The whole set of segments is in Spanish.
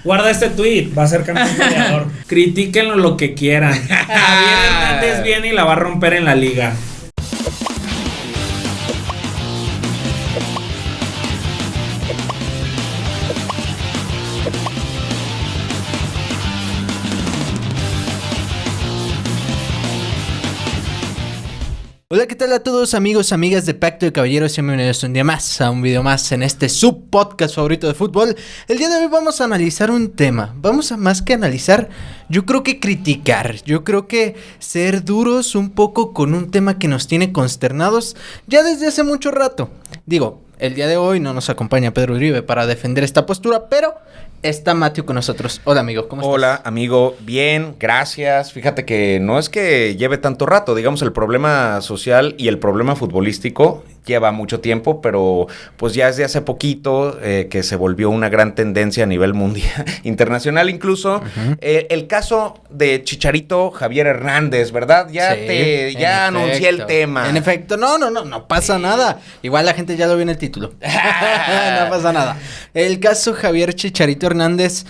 Guarda este tweet, va a ser campeón goleador. Critíquenlo lo que quieran. Javier Hernández viene y la va a romper en la liga. Hola, ¿qué tal a todos amigos, amigas de Pacto de Caballeros? Bienvenidos un día más a un video más en este subpodcast favorito de fútbol. El día de hoy vamos a analizar un tema. Vamos a más que analizar, yo creo que criticar. Yo creo que ser duros un poco con un tema que nos tiene consternados ya desde hace mucho rato. Digo, el día de hoy no nos acompaña Pedro Uribe para defender esta postura, pero está Matthew con nosotros. Hola, amigo, ¿cómo estás? Hola, amigo, bien, gracias. Fíjate que no es que lleve tanto rato, digamos, el problema social y el problema futbolístico lleva mucho tiempo, pero pues ya desde hace poquito que se volvió una gran tendencia a nivel mundial, internacional incluso. Uh-huh. El caso de Chicharito Javier Hernández, ¿verdad? Ya anuncié el tema. En efecto, no pasa nada. Igual la gente ya lo vio en el título. No pasa nada. El caso Javier Chicharito Hernández,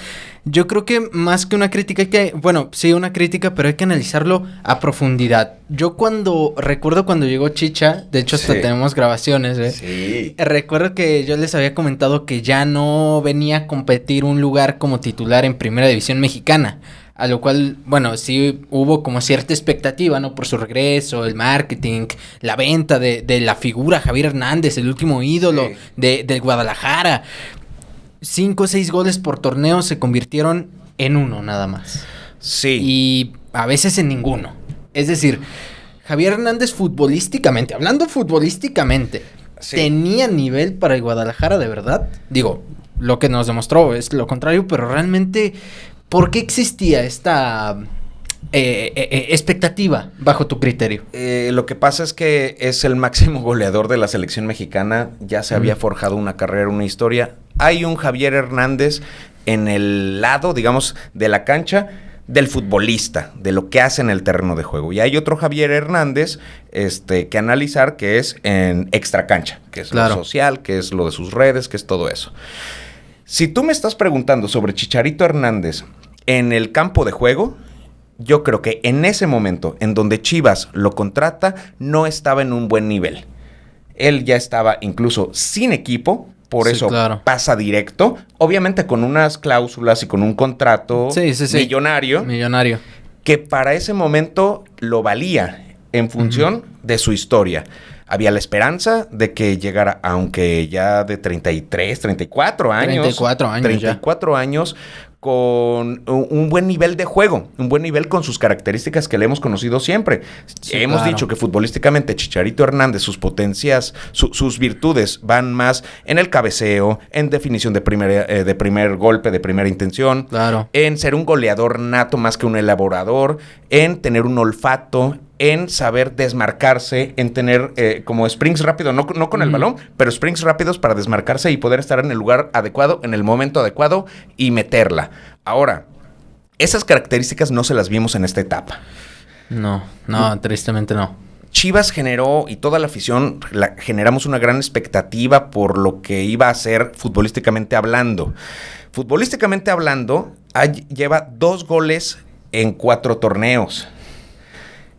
yo creo que más que una crítica, una crítica, pero hay que analizarlo a profundidad. Yo recuerdo cuando llegó Chicha, de hecho hasta tenemos grabaciones, ¿eh? Sí. Recuerdo que yo les había comentado que ya no venía a competir un lugar como titular en Primera División Mexicana. A lo cual, sí hubo como cierta expectativa, ¿no? Por su regreso, el marketing, la venta de la figura Javier Hernández, el último ídolo del Guadalajara. 5 o 6 goles por torneo se convirtieron en uno nada más. Sí. Y a veces en ninguno. Es decir, Javier Hernández hablando futbolísticamente, ¿tenía nivel para el Guadalajara de verdad? Digo, lo que nos demostró es lo contrario, pero realmente, ¿por qué existía esta expectativa bajo tu criterio? Lo que pasa es que es el máximo goleador de la selección mexicana. Ya se había forjado una carrera, una historia. Hay un Javier Hernández en el lado, digamos, de la cancha del futbolista, de lo que hace en el terreno de juego. Y hay otro Javier Hernández que analizar, que es en extracancha, que es lo social, que es lo de sus redes, que es todo eso. Si tú me estás preguntando sobre Chicharito Hernández en el campo de juego, yo creo que en ese momento en donde Chivas lo contrata, no estaba en un buen nivel. Él ya estaba incluso sin equipo, por eso pasa directo. Obviamente con unas cláusulas y con un contrato millonario. Que para ese momento lo valía en función de su historia. Había la esperanza de que llegara, aunque ya de 34 años, con un buen nivel de juego, un buen nivel con sus características que le hemos conocido siempre. Hemos dicho que futbolísticamente Chicharito Hernández, sus potencias, sus virtudes van más en el cabeceo, en definición de primer golpe, de primera intención, en ser un goleador nato más que un elaborador, en tener un olfato, en saber desmarcarse, en tener como sprints rápidos, no con el balón, pero sprints rápidos para desmarcarse y poder estar en el lugar adecuado, en el momento adecuado y meterla. Ahora, esas características no se las vimos en esta etapa. No, tristemente no. Chivas generó, y toda la afición, generamos una gran expectativa por lo que iba a ser futbolísticamente hablando. Futbolísticamente hablando, lleva 2 goles en 4 torneos.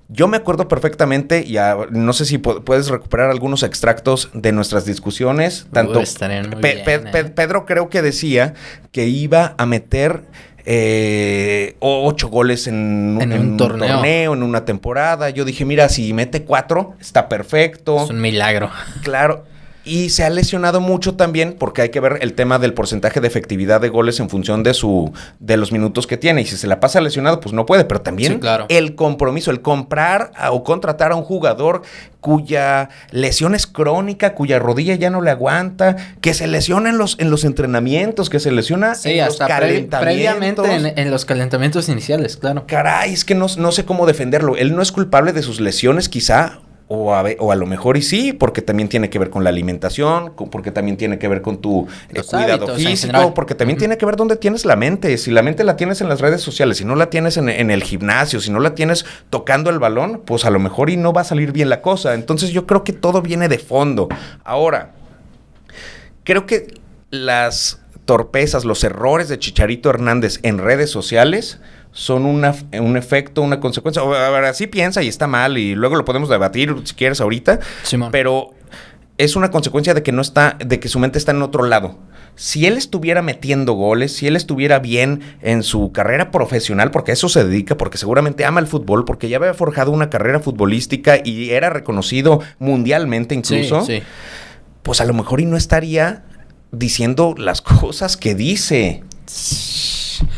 Yo me acuerdo perfectamente, no sé si puedes recuperar algunos extractos de nuestras discusiones. Tanto Pedro creo que decía que iba a meter 8 goles en un torneo, en una temporada. Yo dije, mira, si mete 4, está perfecto. Es un milagro. Claro. Y se ha lesionado mucho también porque hay que ver el tema del porcentaje de efectividad de goles en función de los minutos que tiene. Y si se la pasa lesionado, pues no puede. Pero también el compromiso, el comprar o contratar a un jugador cuya lesión es crónica, cuya rodilla ya no le aguanta, que se lesiona en los entrenamientos, que se lesiona en los calentamientos. Previamente en los calentamientos iniciales, claro. Caray, es que no sé cómo defenderlo. Él no es culpable de sus lesiones, quizá. O a lo mejor y sí, porque también tiene que ver con la alimentación, porque también tiene que ver con tu cuidado físico, porque también tiene que ver dónde tienes la mente. Si la mente la tienes en las redes sociales, si no la tienes en el gimnasio, si no la tienes tocando el balón, pues a lo mejor y no va a salir bien la cosa. Entonces yo creo que todo viene de fondo. Ahora, creo que las torpezas, los errores de Chicharito Hernández en redes sociales son un efecto, una consecuencia. Ahora sí piensa y está mal y luego lo podemos debatir si quieres ahorita, Simón. pero es una consecuencia de que su mente está en otro lado. Si él estuviera metiendo goles, si él estuviera bien en su carrera profesional, porque a eso se dedica, porque seguramente ama el fútbol, porque ya había forjado una carrera futbolística y era reconocido mundialmente incluso, Sí. pues a lo mejor y no estaría diciendo las cosas que dice.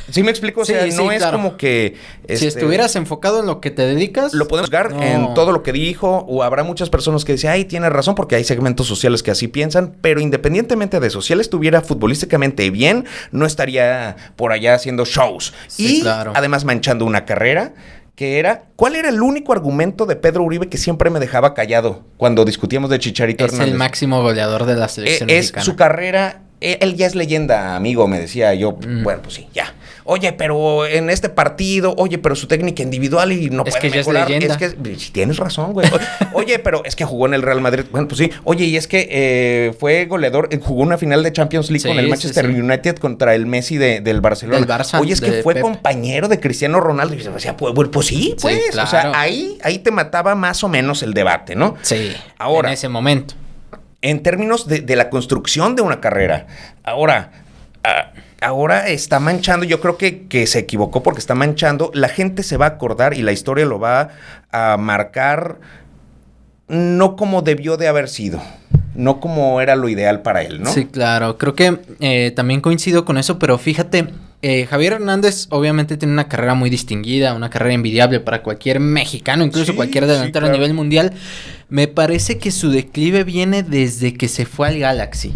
¿Sí me explico? O sea, Sí, no es claro. como que... Si estuvieras enfocado en lo que te dedicas... Lo podemos juzgar no. en todo lo que dijo, o habrá muchas personas que dicen, ay, tiene razón, porque hay segmentos sociales que así piensan, pero independientemente de eso, si él estuviera futbolísticamente bien, no estaría por allá haciendo shows. Sí, y claro. además manchando una carrera que era... ¿Cuál era el único argumento de Pedro Uribe que siempre me dejaba callado cuando discutíamos de Chicharito Es Hernández? el máximo goleador de la selección Es mexicana. su carrera... Él ya es leyenda, amigo, me decía yo. Bueno, pues sí, ya. Oye, pero en este partido, oye, pero su técnica individual y no Es puede que ya es mejorar. leyenda. Es que tienes razón, güey. Oye, pero es que jugó en el Real Madrid. Bueno, pues sí. Oye, y es que fue goleador, jugó una final de Champions League Sí, con el sí, Manchester sí. United contra el Messi del Barcelona. Del Barça, Oye, es que de fue Pep. compañero de Cristiano Ronaldo. Y yo decía, pues sí, pues. claro. O sea, ahí te mataba más o menos el debate, ¿no? Sí, Ahora, en ese momento. en términos de la construcción de una carrera. Ahora está manchando, yo creo que se equivocó porque está manchando. La gente se va a acordar y la historia lo va a marcar no como debió de haber sido, no como era lo ideal para él, ¿no? Sí, claro. Creo que también coincido con eso, pero fíjate, Javier Hernández obviamente tiene una carrera muy distinguida, una carrera envidiable para cualquier mexicano, incluso Sí, cualquier delantero sí, claro. a nivel mundial. Me parece que su declive viene desde que se fue al Galaxy.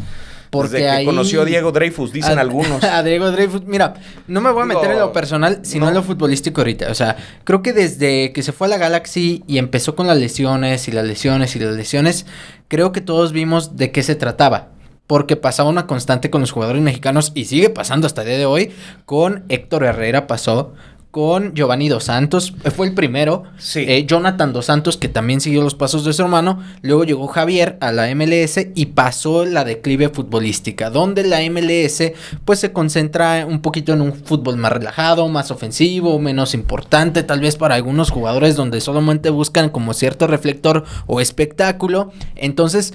Porque Desde que ahí... conoció a Diego Dreyfus, dicen algunos. A Diego Dreyfus. Mira, no me voy a meter en lo personal, sino en lo futbolístico ahorita. O sea, creo que desde que se fue a la Galaxy y empezó con las lesiones y las lesiones y las lesiones, creo que todos vimos de qué se trataba. Porque pasaba una constante con los jugadores mexicanos y sigue pasando hasta el día de hoy. Con Héctor Herrera pasó, con Giovanni Dos Santos, fue el primero. Sí. Jonathan Dos Santos, que también siguió los pasos de su hermano. Luego llegó Javier a la MLS y pasó la declive futbolística, donde la MLS pues se concentra un poquito en un fútbol más relajado, más ofensivo, menos importante tal vez para algunos jugadores, donde solamente buscan como cierto reflector o espectáculo. Entonces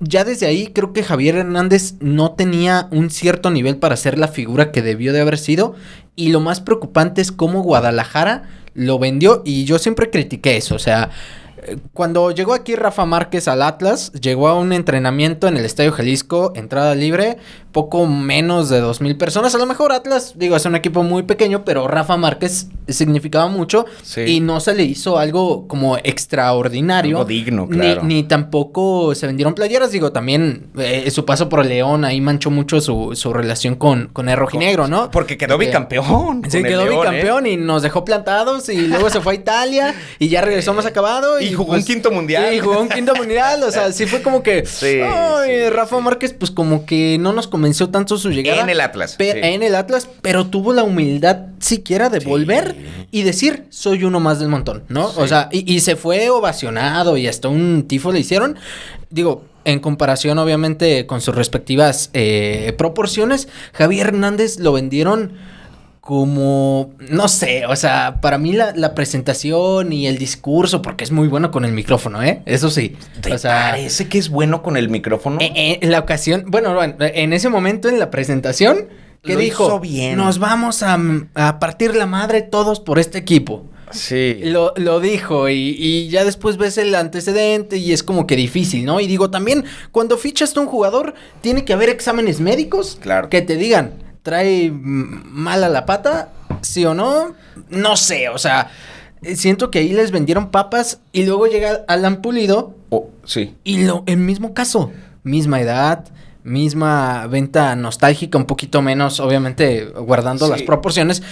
ya desde ahí creo que Javier Hernández no tenía un cierto nivel para ser la figura que debió de haber sido. Y lo más preocupante es cómo Guadalajara lo vendió, y yo siempre critiqué eso. O sea, cuando llegó aquí Rafa Márquez al Atlas, llegó a un entrenamiento en el Estadio Jalisco, entrada libre, poco menos de 2,000 personas. A lo mejor Atlas, digo, es un equipo muy pequeño, pero Rafa Márquez significaba mucho. Sí. Y no se le hizo algo como extraordinario. Algo digno, claro. Ni tampoco se vendieron playeras. Digo, también su paso por el León ahí manchó mucho su relación con el rojinegro, ¿no? Porque quedó bicampeón. Sí, con el quedó León, bicampeón y nos dejó plantados y luego se fue a Italia y ya regresó más acabado. Y jugó un quinto mundial. Y jugó un quinto mundial, o sea, sí fue como que... Sí, ay, Rafa Márquez, pues como que no nos convenció tanto su llegada. En el Atlas. Sí. En el Atlas, pero tuvo la humildad siquiera de volver y decir, soy uno más del montón, ¿no? Sí. O sea, y se fue ovacionado y hasta un tifo le hicieron. Digo, en comparación obviamente con sus respectivas proporciones, Javier Hernández lo vendieron como, no sé, o sea, para mí la presentación y el discurso, porque es muy bueno con el micrófono, eso sí. ¿Te O sea, parece que es bueno con el micrófono? en la ocasión, bueno, en ese momento en la presentación, ¿qué Lo dijo? hizo bien. Nos vamos a partir la madre todos por este equipo. Sí. Lo dijo y ya después ves el antecedente y es como que difícil, ¿no? Y digo, también, cuando fichas a un jugador, tiene que haber exámenes médicos. Claro. Que te digan, ¿trae mala la pata? ¿Sí o no? No sé, o sea, siento que ahí les vendieron papas y luego llega Alan Pulido. Sí. Y el mismo caso, misma edad, misma venta nostálgica, un poquito menos, obviamente, guardando las proporciones.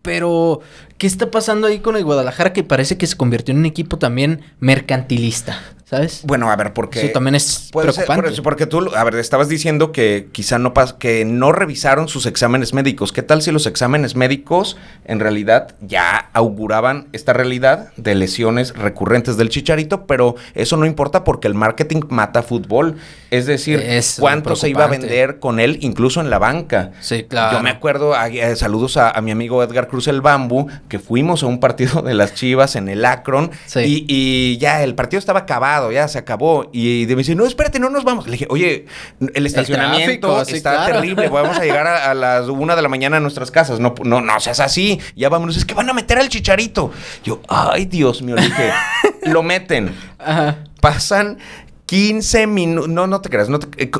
Pero, ¿qué está pasando ahí con el Guadalajara? Que parece que se convirtió en un equipo también mercantilista, ¿sabes? Bueno, a ver, porque... Eso también es puede ser, preocupante. porque tú, a ver, estabas diciendo que quizá que no revisaron sus exámenes médicos. ¿Qué tal si los exámenes médicos en realidad ya auguraban esta realidad de lesiones recurrentes del Chicharito? Pero eso no importa porque el marketing mata fútbol. Es decir, Es cuánto se iba a preocupante. vender con él, incluso en la banca. Sí, claro. Yo me acuerdo, saludos a mi amigo Edgar Cruz el Bambu, que fuimos a un partido de las Chivas en el Akron, Sí. y ya el partido estaba acabado, ya se acabó, y me dice, no, espérate, no nos vamos. Le dije, oye, el estacionamiento tráfico, sí, está claro. terrible, vamos a llegar a las 1 de la mañana a nuestras casas, no seas así, ya vámonos, es que van a meter al Chicharito. Yo, ay, Dios mío, le dije, lo meten, Ajá. pasan 15 minutos, no te creas,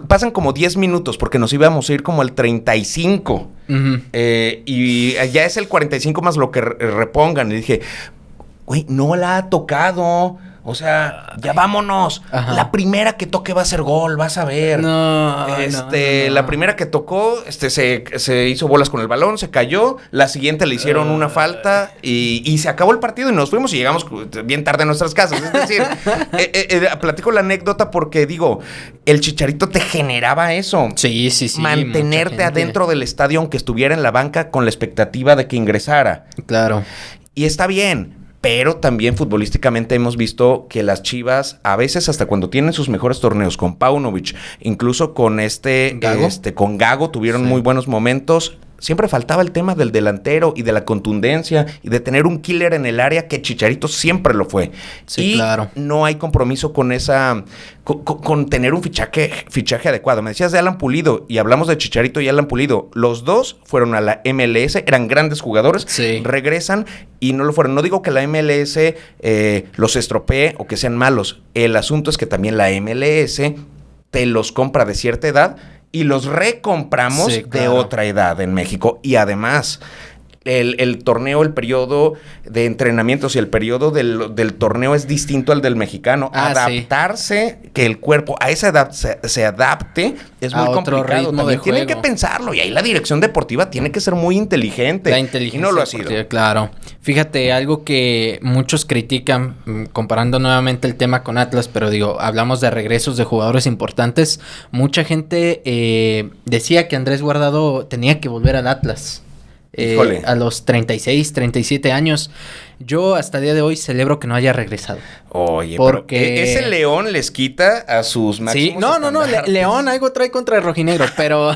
pasan como 10 minutos porque nos íbamos a ir como al 35. Ujú. Y ya es el 45 más lo que repongan. Y dije, güey, no la ha tocado. O sea, ya vámonos. Ajá. La primera que toque va a ser gol, vas a ver. No, La primera que tocó, se hizo bolas con el balón, se cayó. La siguiente le hicieron una falta y se acabó el partido y nos fuimos y llegamos bien tarde a nuestras casas. Es decir, platico la anécdota porque digo, el Chicharito te generaba eso. Sí. Mantenerte mucha gente. adentro del estadio aunque estuviera en la banca con la expectativa de que ingresara. Claro. Y está bien. Pero también futbolísticamente hemos visto que las Chivas, a veces hasta cuando tienen sus mejores torneos, con Paunovic, incluso con ¿Gago? con Gago, tuvieron Sí. muy buenos momentos. Siempre faltaba el tema del delantero y de la contundencia y de tener un killer en el área, que Chicharito siempre lo fue. Sí, y claro. no hay compromiso con esa, con tener un fichaje adecuado. Me decías de Alan Pulido y hablamos de Chicharito y Alan Pulido. Los dos fueron a la MLS, eran grandes jugadores, Sí. regresan y no lo fueron. No digo que la MLS los estropee o que sean malos. El asunto es que también la MLS te los compra de cierta edad y los recompramos Sí, de claro. otra edad en México. Y además, el torneo, el periodo de entrenamientos y el periodo del torneo es distinto al del mexicano. Ah, Adaptarse, que el cuerpo a esa edad se adapte, es A muy otro complicado. ritmo También de tienen juego. que pensarlo. Y ahí la dirección deportiva tiene que ser muy inteligente. La inteligencia Y no lo ha sido. deportiva, claro. Fíjate, algo que muchos critican, comparando nuevamente el tema con Atlas, pero digo, hablamos de regresos de jugadores importantes. Mucha gente decía que Andrés Guardado tenía que volver al Atlas. Híjole. A los 36, 37 años. Yo hasta el día de hoy celebro que no haya regresado. Oye, Porque- pero ese León les quita a sus máximos Sí, no, estandartes. León algo trae contra el rojinegro, pero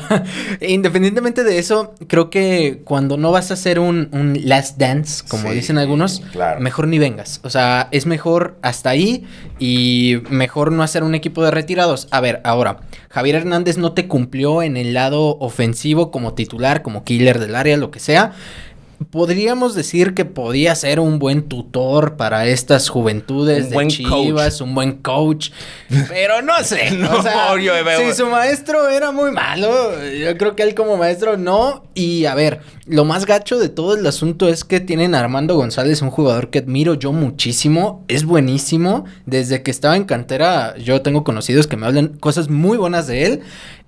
independientemente de eso, creo que cuando no vas a hacer un last dance, como Sí, dicen algunos, claro. mejor ni vengas. O sea, es mejor hasta ahí y mejor no hacer un equipo de retirados. A ver, ahora, Javier Hernández no te cumplió en el lado ofensivo como titular, como killer del área, lo que sea. Podríamos decir que podía ser un buen tutor para estas juventudes Un de buen Chivas, un buen coach, pero no sé, No, o sea, yo veo- si su maestro era muy malo, yo creo que él como maestro no. Y a ver, lo más gacho de todo el asunto es que tienen a Armando González, un jugador que admiro yo muchísimo, es buenísimo, desde que estaba en cantera yo tengo conocidos que me hablan cosas muy buenas de él.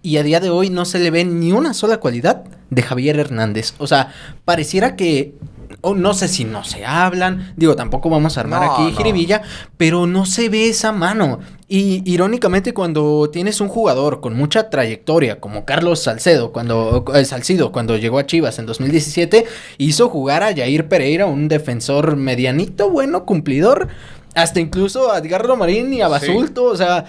Y a día de hoy no se le ve ni una sola cualidad de Javier Hernández. O sea, pareciera que... O no sé si no se hablan. Digo, tampoco vamos a armar No, aquí no. jiribilla. Pero no se ve esa mano. Y irónicamente cuando tienes un jugador con mucha trayectoria como Carlos Salcido cuando llegó a Chivas en 2017, hizo jugar a Jair Pereira, un defensor medianito, bueno, cumplidor. Hasta incluso a Edgardo Marín y a Basulto. O sea,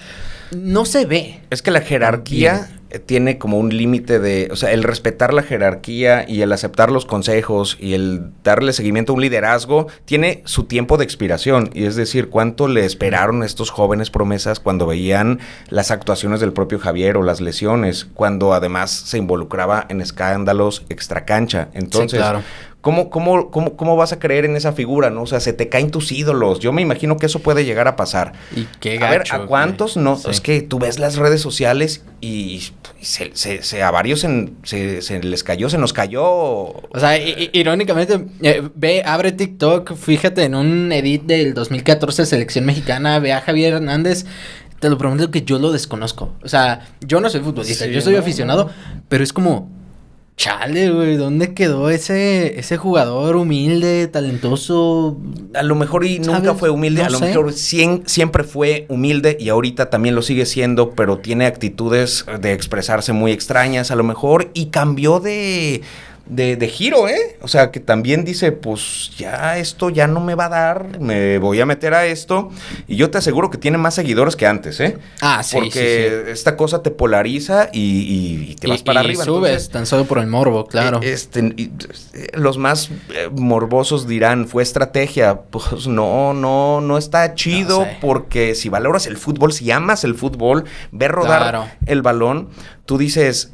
no se ve. Es que la jerarquía tiene como un límite de... O sea, el respetar la jerarquía y el aceptar los consejos y el darle seguimiento a un liderazgo tiene su tiempo de expiración. Y es decir, cuánto le esperaron estos jóvenes promesas cuando veían las actuaciones del propio Javier o las lesiones, cuando además se involucraba en escándalos extracancha. Entonces... Sí, claro. ¿Cómo vas a creer en esa figura, no? O sea, se te caen tus ídolos. Yo me imagino que eso puede llegar a pasar. Y qué A ver, gacho, ¿a cuántos no? Sí. Es que tú ves las redes sociales y a varios se les cayó, se nos cayó. O sea, irónicamente, abre TikTok, fíjate en un edit del 2014 Selección Mexicana, ve a Javier Hernández. Te lo prometo que yo lo desconozco. O sea, yo no soy futbolista, Sí, yo soy no, aficionado, pero es como... Chale, güey, ¿dónde quedó ese jugador humilde, talentoso? A lo mejor y nunca ¿Sabes? fue humilde, No a lo sé. mejor siempre fue humilde y ahorita también lo sigue siendo, pero tiene actitudes de expresarse muy extrañas a lo mejor y cambió de giro, ¿eh? O sea, que también dice, pues ya esto ya no me va a dar, me voy a meter a esto. Y yo te aseguro que tiene más seguidores que antes, ¿eh? Ah, sí, porque sí. esta cosa te polariza y te vas para arriba. Subes, Entonces, tan solo por el morbo, claro. Los más morbosos dirán, fue estrategia. Pues no está chido, No sé. porque si valoras el fútbol, si amas el fútbol, ver rodar Claro. el balón, tú dices,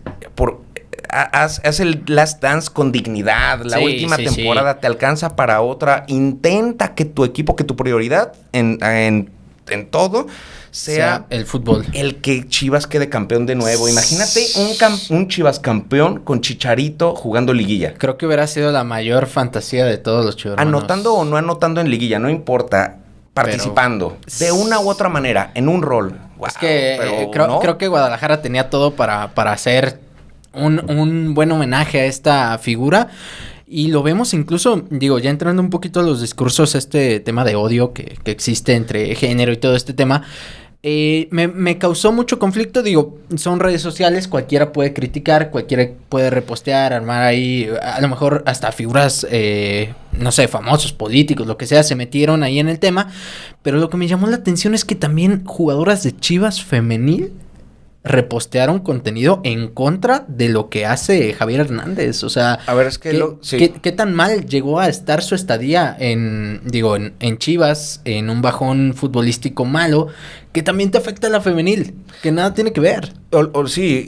haz el Last Dance con dignidad. La Sí, última sí, temporada te alcanza para otra. Intenta que tu equipo, que tu prioridad en todo sea el fútbol. el que Chivas quede campeón de nuevo. Imagínate un Chivas campeón con Chicharito jugando liguilla. Creo que hubiera sido la mayor fantasía de todos los chivos. Anotando o no anotando en liguilla, no importa. Participando de una u otra manera en un rol. Wow, Es que pero ¿no? creo que Guadalajara tenía todo para hacer un buen homenaje a esta figura. Y lo vemos incluso, digo, ya entrando un poquito a los discursos, este tema de odio que existe entre género y todo este tema. Me causó mucho conflicto. Digo, son redes sociales, cualquiera puede criticar, cualquiera puede repostear, armar ahí, a lo mejor hasta figuras, no sé, famosos, políticos, lo que sea, se metieron ahí en el tema. Pero lo que me llamó la atención es que también jugadoras de Chivas femenil repostearon contenido en contra de lo que hace Javier Hernández. O sea, A ver, es que ¿qué tan mal llegó a estar su estadía en Chivas, en un bajón futbolístico malo, que también te afecta a la femenil, que nada tiene que ver? Sí,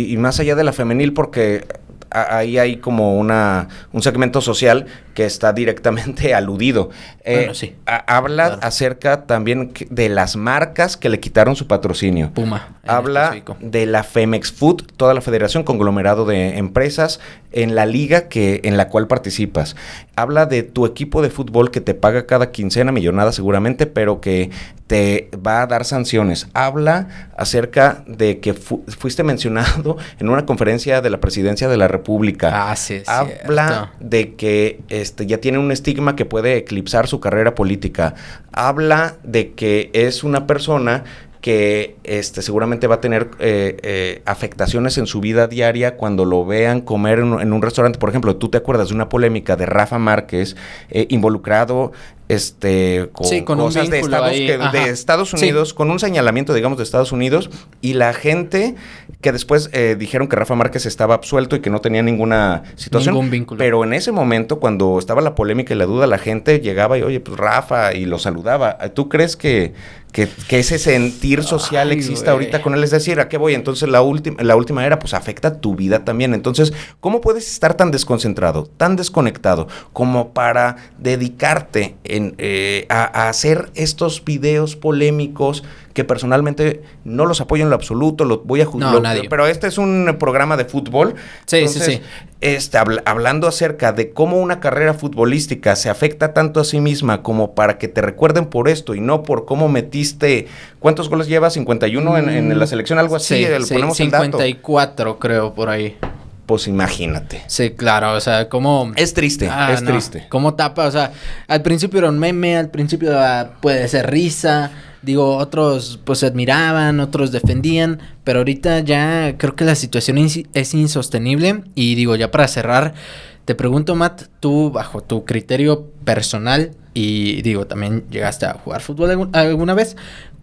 y más allá de la femenil, porque ahí hay como un segmento social que está directamente aludido. Bueno, sí. Habla Claro. acerca también de las marcas que le quitaron su patrocinio. Puma. en Habla específico. de la Femex Food, toda la federación, conglomerado de empresas en la liga en la cual participas. Habla de tu equipo de fútbol que te paga cada quincena, millonada seguramente, pero que te va a dar sanciones. Habla acerca de que fuiste mencionado en una conferencia de la Presidencia de la República. Ah, sí, es Habla cierto. de que ya tiene un estigma que puede eclipsar su carrera política. Habla de que es una persona que seguramente va a tener afectaciones en su vida diaria cuando lo vean comer en un restaurante. Por ejemplo, tú te acuerdas de una polémica de Rafa Márquez involucrado con un cosas de vínculo ahí. de Estados Unidos, con un señalamiento, digamos, de Estados Unidos, y la gente que después dijeron que Rafa Márquez estaba absuelto y que no tenía ninguna situación. Ningún vínculo. Pero en ese momento, cuando estaba la polémica y la duda, la gente llegaba y, oye, pues Rafa, y lo saludaba. ¿Tú crees que ese sentir social exista ahorita con él? Es decir, ¿a qué voy? Entonces la última era, pues afecta tu vida también. Entonces, ¿cómo puedes estar tan desconcentrado, tan desconectado, como para dedicarte a hacer estos videos polémicos que personalmente no los apoyo en lo absoluto, los voy a juzgar? Nadie. Pero este es un programa de fútbol. Sí, Entonces, hablando acerca de cómo una carrera futbolística se afecta tanto a sí misma como para que te recuerden por esto y no por cómo metiste. ¿Cuántos goles llevas? 51 en la selección, algo así. Ponemos 54 creo por ahí. Pues imagínate. Sí, claro, o sea, como... Es triste, es triste. ¿Cómo tapa? O sea, al principio era un meme, al principio puede ser risa, digo, otros pues admiraban, otros defendían, pero ahorita ya creo que la situación es insostenible. Y digo, ya para cerrar, te pregunto, Matt, tú bajo tu criterio personal, y digo, también llegaste a jugar fútbol alguna vez,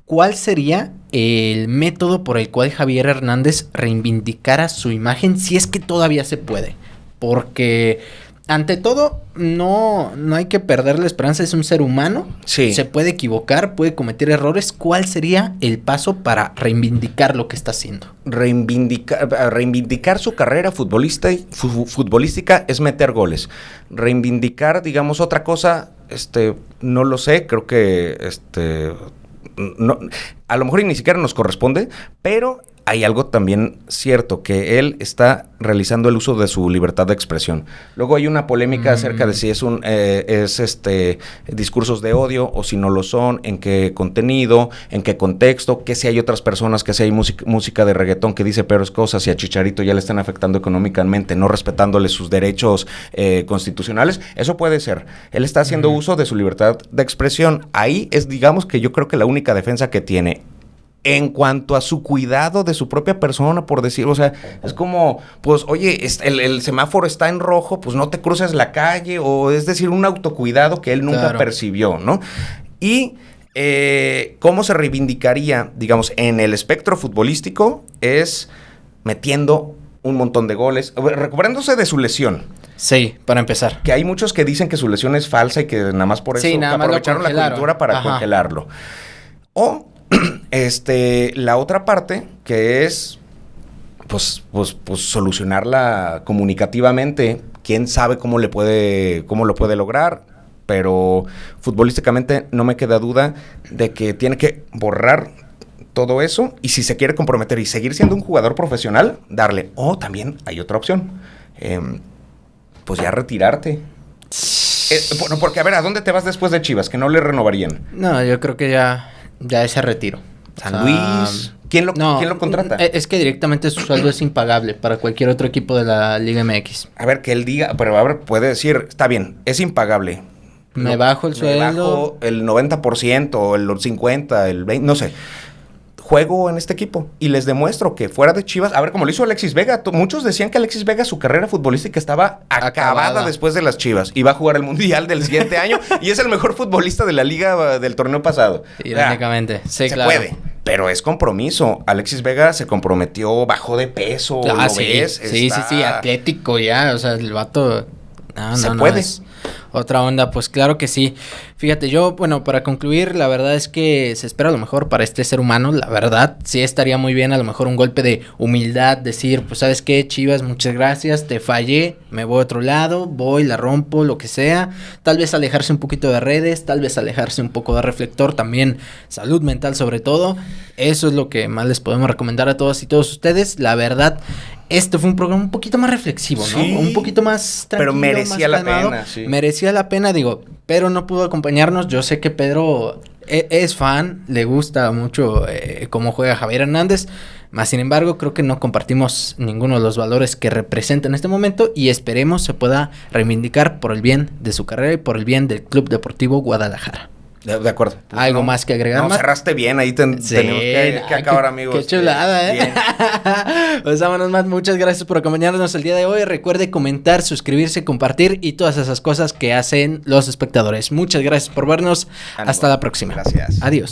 ¿cuál sería el método por el cual Javier Hernández reivindicara su imagen, si es que todavía se puede? Porque, ante todo, no hay que perder la esperanza. Es un ser humano. Sí. Se puede equivocar, puede cometer errores. ¿Cuál sería el paso para reivindicar lo que está haciendo? Reivindicar su carrera futbolística es meter goles. Reivindicar, digamos, otra cosa, no lo sé. Creo que no, a lo mejor ni siquiera nos corresponde, pero hay algo también cierto, que él está realizando el uso de su libertad de expresión. Luego hay una polémica acerca de si es discursos de odio o si no lo son, en qué contenido, en qué contexto, que si hay otras personas, que si hay música de reggaetón que dice peores cosas y a Chicharito ya le están afectando económicamente, no respetándole sus derechos constitucionales. Eso puede ser. Él está haciendo uso de su libertad de expresión. Ahí es, digamos, que yo creo que la única defensa que tiene. En cuanto a su cuidado de su propia persona, por decir, o sea, es como, pues, oye, el semáforo está en rojo, pues no te cruces la calle, o es decir, un autocuidado que él nunca percibió, ¿no? Y cómo se reivindicaría, digamos, en el espectro futbolístico, es metiendo un montón de goles, recuperándose de su lesión. Sí, para empezar. Que hay muchos que dicen que su lesión es falsa y que nada más por eso aprovecharon la coyuntura para congelarlo. O la otra parte, que es pues solucionarla comunicativamente. Quién sabe cómo lo puede lograr, pero futbolísticamente no me queda duda de que tiene que borrar todo eso, y si se quiere comprometer y seguir siendo un jugador profesional, darle. O también hay otra opción, pues ya retirarte. Bueno, porque a ver, ¿a dónde te vas después de Chivas? Que no le renovarían. No, yo creo que ya ese retiro. San Luis. ¿Quién lo contrata? Es que directamente su sueldo es impagable para cualquier otro equipo de la Liga MX. A ver, que él diga, pero a ver, puede decir, está bien, es impagable. Me bajo el sueldo. Me bajo el 90%, el 50%, el 20%, no sé. Juego en este equipo y les demuestro que fuera de Chivas, a ver, como lo hizo Alexis Vega, muchos decían que Alexis Vega, su carrera futbolística estaba acabada después de las Chivas. Iba a jugar el Mundial del siguiente año y es el mejor futbolista de la liga del torneo pasado. Irónicamente, sí, se claro. puede, pero es compromiso. Alexis Vega se comprometió, bajó de peso, ¿lo ves? Sí, atlético ya, o sea, el vato... Se puede. Es otra onda, pues claro que sí. Fíjate, yo, bueno, para concluir, la verdad es que se espera lo mejor para este ser humano, la verdad. Sí estaría muy bien a lo mejor un golpe de humildad, decir, pues, ¿sabes qué, Chivas? Muchas gracias, te fallé, me voy a otro lado, la rompo, lo que sea. Tal vez alejarse un poquito de redes, tal vez alejarse un poco de reflector, también salud mental sobre todo. Eso es lo que más les podemos recomendar a todas y todos ustedes. La verdad, este fue un programa un poquito más reflexivo, ¿no? Sí, un poquito más tranquilo, pero merecía más calmado. la pena, sí. Merecía la pena, digo, pero no pudo acompañarnos. Yo sé que Pedro es fan, le gusta mucho cómo juega Javier Hernández, más sin embargo, creo que no compartimos ninguno de los valores que representa en este momento y esperemos se pueda reivindicar por el bien de su carrera y por el bien del Club Deportivo Guadalajara. De acuerdo. Pues ¿Algo más que agregar? No, cerraste bien. Ahí tenemos que acabar, amigos. Qué chulada, ¿eh? Pues vámonos, Matt. Muchas gracias por acompañarnos el día de hoy. Recuerde comentar, suscribirse, compartir y todas esas cosas que hacen los espectadores. Muchas gracias por vernos. Hasta la próxima. Gracias. Adiós.